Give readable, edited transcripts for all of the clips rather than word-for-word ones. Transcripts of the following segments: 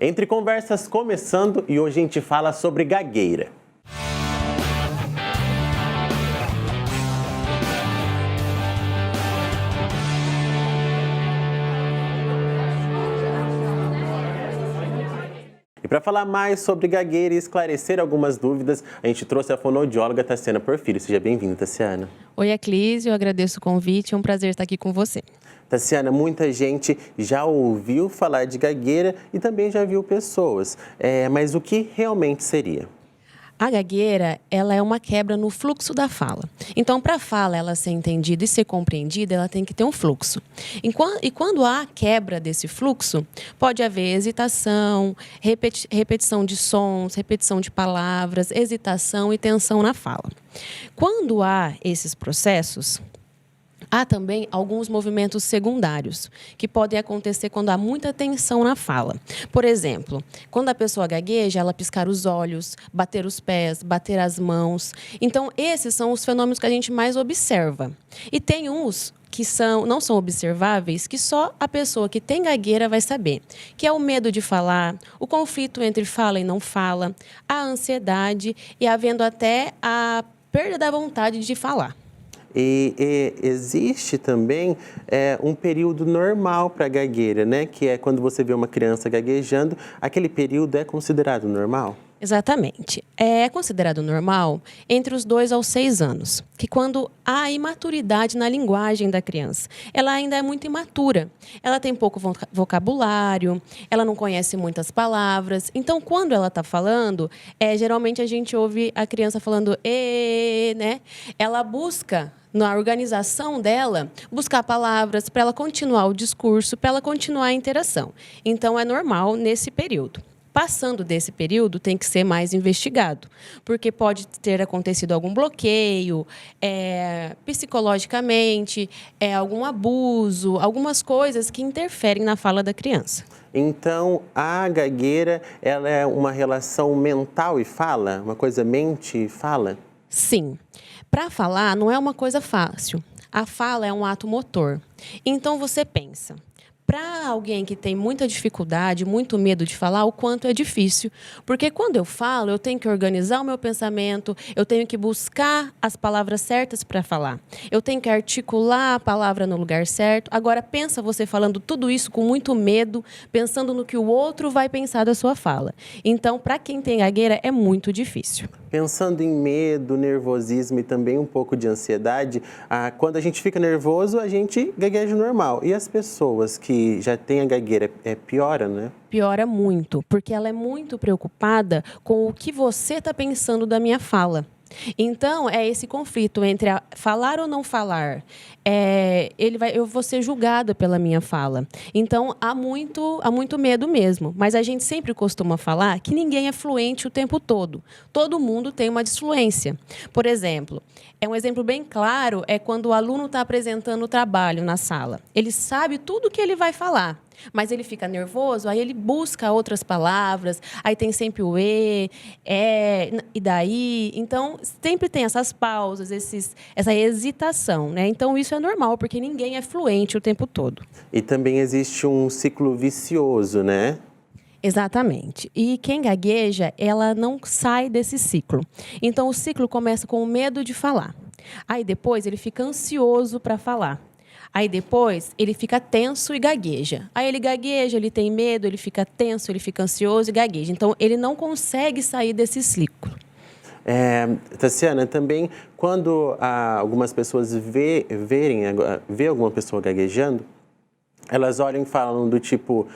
Entre Conversas começando e hoje a gente fala sobre gagueira. E para falar mais sobre gagueira e esclarecer algumas dúvidas, a gente trouxe a fonoaudióloga Tassiana Porfírio. Seja bem-vinda, Tassiana. Oi, Eclísio, eu agradeço o convite, é um prazer estar aqui com você. Tassiana, muita gente já ouviu falar de gagueira e também já viu pessoas, mas o que realmente seria? A gagueira, ela é uma quebra no fluxo da fala. Então, para a fala ela ser entendida e ser compreendida, ela tem que ter um fluxo. E quando há quebra desse fluxo, pode haver hesitação, repetição de sons, repetição de palavras, hesitação e tensão na fala. Quando há esses processos, há também alguns movimentos secundários que podem acontecer quando há muita tensão na fala. Por exemplo, quando a pessoa gagueja, ela piscar os olhos, bater os pés, bater as mãos. Então, esses são os fenômenos que a gente mais observa. E tem uns que não são observáveis, que só a pessoa que tem gagueira vai saber, que é o medo de falar, o conflito entre fala e não fala, a ansiedade e havendo até a perda da vontade de falar. E existe também um período normal para gagueira, né? Que é quando você vê uma criança gaguejando, aquele período é considerado normal? Exatamente. É considerado normal entre os 2 aos 6 anos, que quando há imaturidade na linguagem da criança. Ela ainda é muito imatura, ela tem pouco vocabulário, ela não conhece muitas palavras. Então, quando ela está falando, geralmente a gente ouve a criança falando né? Ela busca, na organização dela, buscar palavras para ela continuar o discurso, para ela continuar a interação. Então, é normal nesse período. Passando desse período, tem que ser mais investigado, porque pode ter acontecido algum bloqueio, psicologicamente, algum abuso, algumas coisas que interferem na fala da criança. Então, a gagueira, ela é uma relação mental e fala? Uma coisa mente e fala? Sim. Para falar, não é uma coisa fácil. A fala é um ato motor. Então, você pensa, para alguém que tem muita dificuldade, muito medo de falar, o quanto é difícil. Porque quando eu falo, eu tenho que organizar o meu pensamento, eu tenho que buscar as palavras certas para falar. Eu tenho que articular a palavra no lugar certo. Agora, pensa você falando tudo isso com muito medo, pensando no que o outro vai pensar da sua fala. Então, para quem tem gagueira, é muito difícil. Pensando em medo, nervosismo e também um pouco de ansiedade, quando a gente fica nervoso, a gente gagueja normal. E as pessoas que já têm a gagueira, piora, né? Piora muito, porque ela é muito preocupada com o que você está pensando da minha fala. Então, é esse conflito entre falar ou não falar. Eu vou ser julgada pela minha fala. Então, há muito medo mesmo. Mas a gente sempre costuma falar que ninguém é fluente o tempo todo. Todo mundo tem uma disfluência. Por exemplo, um exemplo bem claro é quando o aluno está apresentando o trabalho na sala. Ele sabe tudo o que ele vai falar, mas ele fica nervoso, aí ele busca outras palavras, aí tem sempre o e daí. Então, sempre tem essas pausas, essa hesitação, né? Então, isso é normal, porque ninguém é fluente o tempo todo. E também existe um ciclo vicioso, né? Exatamente. E quem gagueja, ela não sai desse ciclo. Então, o ciclo começa com o medo de falar. Aí, depois, ele fica ansioso para falar. Aí depois ele fica tenso e gagueja. Aí ele gagueja, ele tem medo, ele fica tenso, ele fica ansioso e gagueja. Então ele não consegue sair desse ciclo. Tassiana, também quando algumas pessoas vê alguma pessoa gaguejando, elas olham e falam do tipo,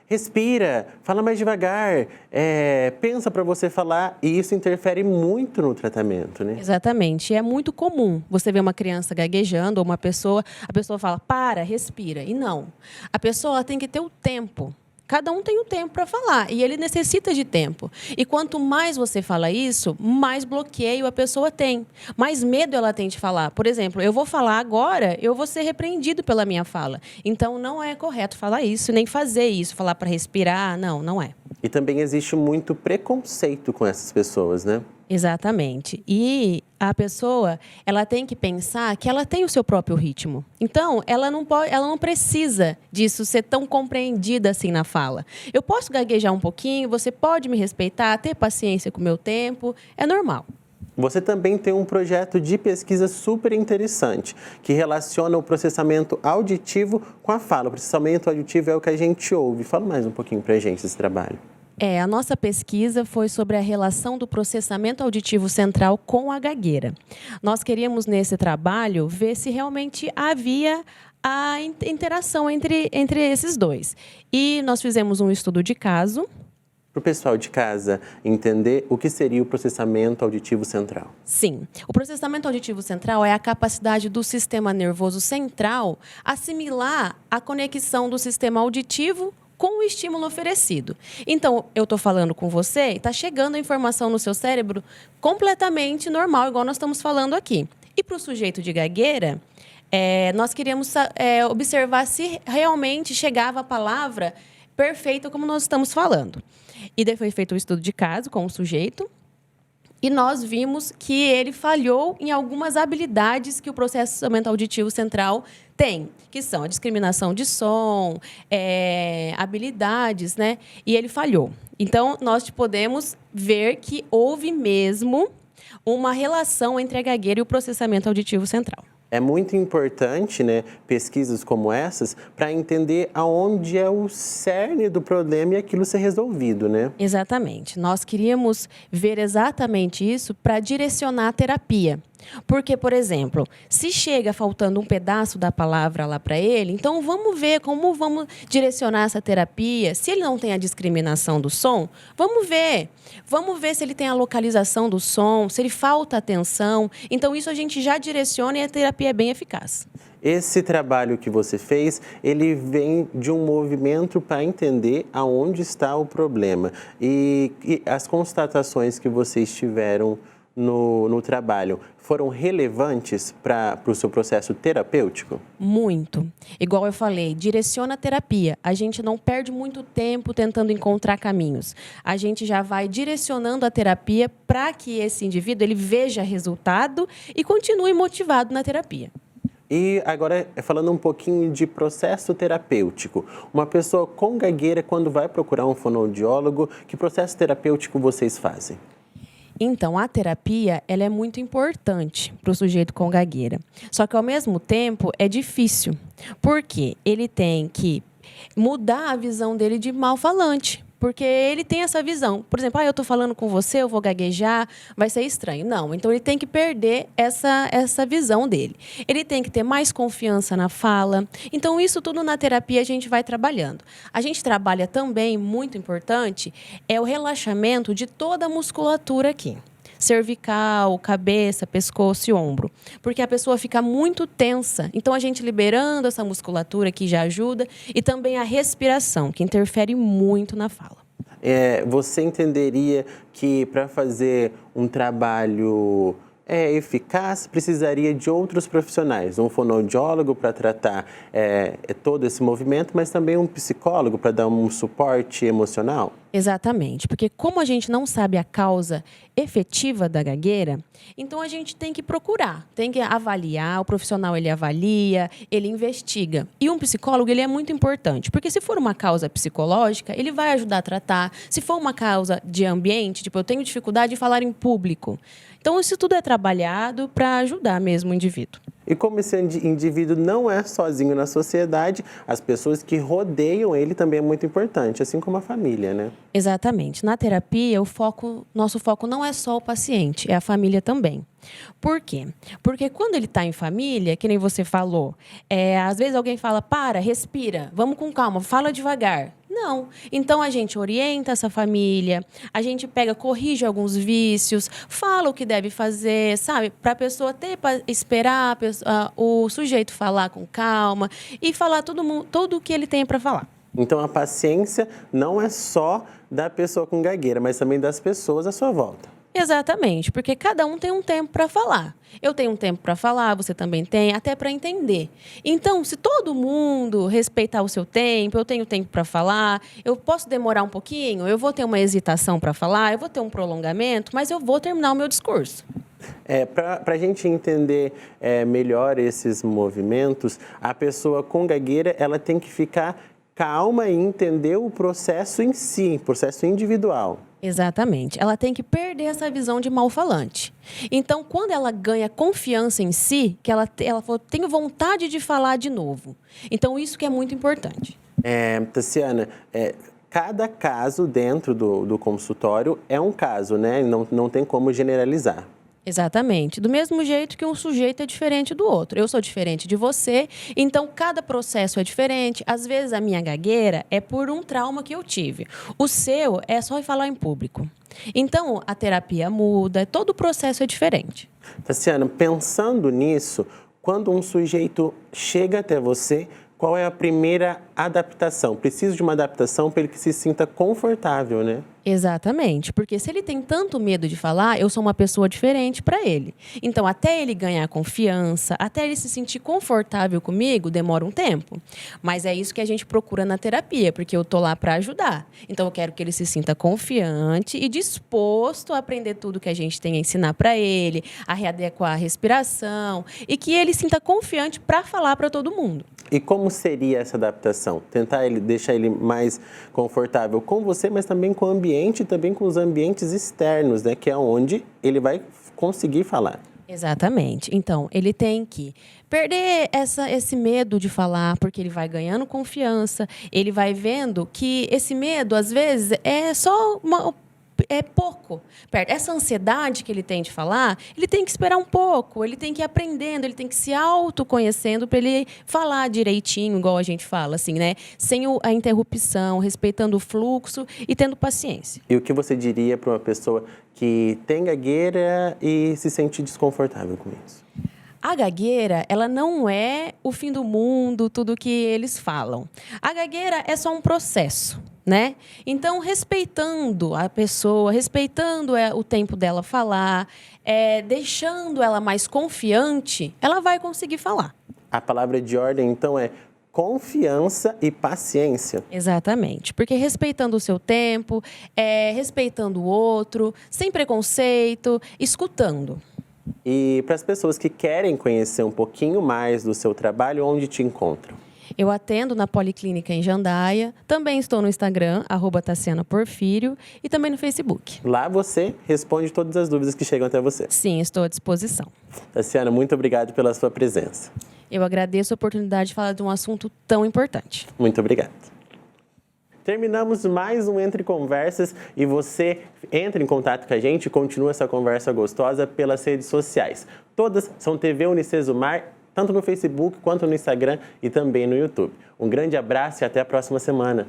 respira, fala mais devagar, pensa para você falar, e isso interfere muito no tratamento, né? Exatamente. É muito comum você ver uma criança gaguejando ou a pessoa fala, para, respira. E não. A pessoa tem que ter o tempo. Cada um tem o tempo para falar e ele necessita de tempo. E quanto mais você fala isso, mais bloqueio a pessoa tem, mais medo ela tem de falar. Por exemplo, eu vou falar agora, eu vou ser repreendido pela minha fala. Então, não é correto falar isso, nem fazer isso, falar para respirar, não é. E também existe muito preconceito com essas pessoas, né? Exatamente. E a pessoa, ela tem que pensar que ela tem o seu próprio ritmo. Então, ela não precisa disso ser tão compreendida assim na fala. Eu posso gaguejar um pouquinho, você pode me respeitar, ter paciência com o meu tempo, é normal. Você também tem um projeto de pesquisa super interessante, que relaciona o processamento auditivo com a fala. O processamento auditivo é o que a gente ouve. Fala mais um pouquinho pra gente desse trabalho. A nossa pesquisa foi sobre a relação do processamento auditivo central com a gagueira. Nós queríamos, nesse trabalho, ver se realmente havia a interação entre esses dois. E nós fizemos um estudo de caso. Para o pessoal de casa entender o que seria o processamento auditivo central. Sim. O processamento auditivo central é a capacidade do sistema nervoso central assimilar a conexão do sistema auditivo com o estímulo oferecido. Então, eu estou falando com você e está chegando a informação no seu cérebro completamente normal, igual nós estamos falando aqui. E para o sujeito de gagueira, nós queríamos observar se realmente chegava a palavra perfeita como nós estamos falando. E daí foi feito um estudo de caso com o sujeito. E nós vimos que ele falhou em algumas habilidades que o processamento auditivo central tem, que são a discriminação de som, habilidades, né? E ele falhou. Então, nós podemos ver que houve mesmo uma relação entre a gagueira e o processamento auditivo central. É muito importante, né, pesquisas como essas, para entender aonde é o cerne do problema e aquilo ser resolvido, né? Exatamente. Nós queríamos ver exatamente isso para direcionar a terapia. Porque, por exemplo, se chega faltando um pedaço da palavra lá para ele, então vamos ver como vamos direcionar essa terapia. Se ele não tem a discriminação do som, vamos ver. Vamos ver se ele tem a localização do som, se ele falta atenção. Então, isso a gente já direciona e a terapia é bem eficaz. Esse trabalho que você fez, ele vem de um movimento para entender aonde está o problema. E as constatações que vocês tiveram no trabalho foram relevantes para o seu processo terapêutico? Muito. Igual eu falei, direciona a terapia. A gente não perde muito tempo tentando encontrar caminhos. A gente já vai direcionando a terapia para que esse indivíduo ele veja resultado e continue motivado na terapia. E agora, falando um pouquinho de processo terapêutico. Uma pessoa com gagueira, quando vai procurar um fonoaudiólogo, que processo terapêutico vocês fazem? Então, a terapia ela é muito importante para o sujeito com gagueira. Só que, ao mesmo tempo, é difícil. Porque ele tem que mudar a visão dele de mal-falante. Porque ele tem essa visão. Por exemplo, eu estou falando com você, eu vou gaguejar, vai ser estranho. Não, então ele tem que perder essa visão dele. Ele tem que ter mais confiança na fala. Então, isso tudo na terapia a gente vai trabalhando. A gente trabalha também, muito importante, é o relaxamento de toda a musculatura aqui. Cervical, cabeça, pescoço e ombro. Porque a pessoa fica muito tensa. Então, a gente liberando essa musculatura que já ajuda. E também a respiração, que interfere muito na fala. Você entenderia que para fazer um trabalho eficaz, precisaria de outros profissionais, um fonoaudiólogo para tratar todo esse movimento, mas também um psicólogo para dar um suporte emocional? Exatamente, porque como a gente não sabe a causa efetiva da gagueira, então a gente tem que procurar, tem que avaliar, o profissional ele avalia, ele investiga. E um psicólogo ele é muito importante, porque se for uma causa psicológica, ele vai ajudar a tratar. Se for uma causa de ambiente, tipo, eu tenho dificuldade de falar em público. Então isso tudo é trabalhado para ajudar mesmo o indivíduo. E como esse indivíduo não é sozinho na sociedade, as pessoas que rodeiam ele também é muito importante, assim como a família, né? Exatamente. Na terapia, nosso foco não é só o paciente, é a família também. Por quê? Porque quando ele está em família, que nem você falou, às vezes alguém fala, respira, vamos com calma, fala devagar. Não. Então, a gente orienta essa família, a gente corrige alguns vícios, fala o que deve fazer, sabe? Para a pessoa esperar o sujeito falar com calma e falar tudo o que ele tem para falar. Então, a paciência não é só da pessoa com gagueira, mas também das pessoas à sua volta. Exatamente, porque cada um tem um tempo para falar. Eu tenho um tempo para falar, você também tem, até para entender. Então, se todo mundo respeitar o seu tempo, eu tenho tempo para falar, eu posso demorar um pouquinho, eu vou ter uma hesitação para falar, eu vou ter um prolongamento, mas eu vou terminar o meu discurso. Para a gente entender melhor esses movimentos, a pessoa com gagueira ela tem que ficar calma e entender o processo em si, processo individual. Exatamente. Ela tem que perder essa visão de mal-falante. Então, quando ela ganha confiança em si, que ela fala, tenho vontade de falar de novo. Então, isso que é muito importante. Tassiana, cada caso dentro do consultório é um caso, né? Não tem como generalizar. Exatamente. Do mesmo jeito que um sujeito é diferente do outro. Eu sou diferente de você, então cada processo é diferente. Às vezes a minha gagueira é por um trauma que eu tive. O seu é só falar em público. Então a terapia muda, todo o processo é diferente. Tassiana, pensando nisso, quando um sujeito chega até você, qual é a primeira adaptação? Preciso de uma adaptação para ele que se sinta confortável, né? Exatamente, porque se ele tem tanto medo de falar, eu sou uma pessoa diferente para ele. Então, até ele ganhar confiança, até ele se sentir confortável comigo, demora um tempo. Mas é isso que a gente procura na terapia, porque eu tô lá para ajudar. Então, eu quero que ele se sinta confiante e disposto a aprender tudo que a gente tem a ensinar para ele, a readequar a respiração e que ele sinta confiante para falar para todo mundo. E como seria essa adaptação? Tentar deixar ele mais confortável com você, mas também com o ambiente e também com os ambientes externos, né? Que é onde ele vai conseguir falar. Exatamente. Então, ele tem que perder esse medo de falar, porque ele vai ganhando confiança, ele vai vendo que esse medo, às vezes, é só pouco perto. Essa ansiedade que ele tem de falar, ele tem que esperar um pouco, ele tem que ir aprendendo, ele tem que se autoconhecendo para ele falar direitinho, igual a gente fala, assim, né? Sem a interrupção, respeitando o fluxo e tendo paciência. E o que você diria para uma pessoa que tem gagueira e se sente desconfortável com isso? A gagueira, ela não é o fim do mundo, tudo que eles falam. A gagueira é só um processo, né? Então, respeitando a pessoa, respeitando o tempo dela falar, deixando ela mais confiante, ela vai conseguir falar. A palavra de ordem, então, é confiança e paciência. Exatamente, porque respeitando o seu tempo, respeitando o outro, sem preconceito, escutando. E para as pessoas que querem conhecer um pouquinho mais do seu trabalho, onde te encontram? Eu atendo na Policlínica em Jandaia, também estou no Instagram, @TassianaPorfírio, e também no Facebook. Lá você responde todas as dúvidas que chegam até você. Sim, estou à disposição. Tassiana, muito obrigado pela sua presença. Eu agradeço a oportunidade de falar de um assunto tão importante. Muito obrigado. Terminamos mais um Entre Conversas e você entra em contato com a gente e continua essa conversa gostosa pelas redes sociais. Todas são TV Unicesumar, tanto no Facebook quanto no Instagram e também no YouTube. Um grande abraço e até a próxima semana.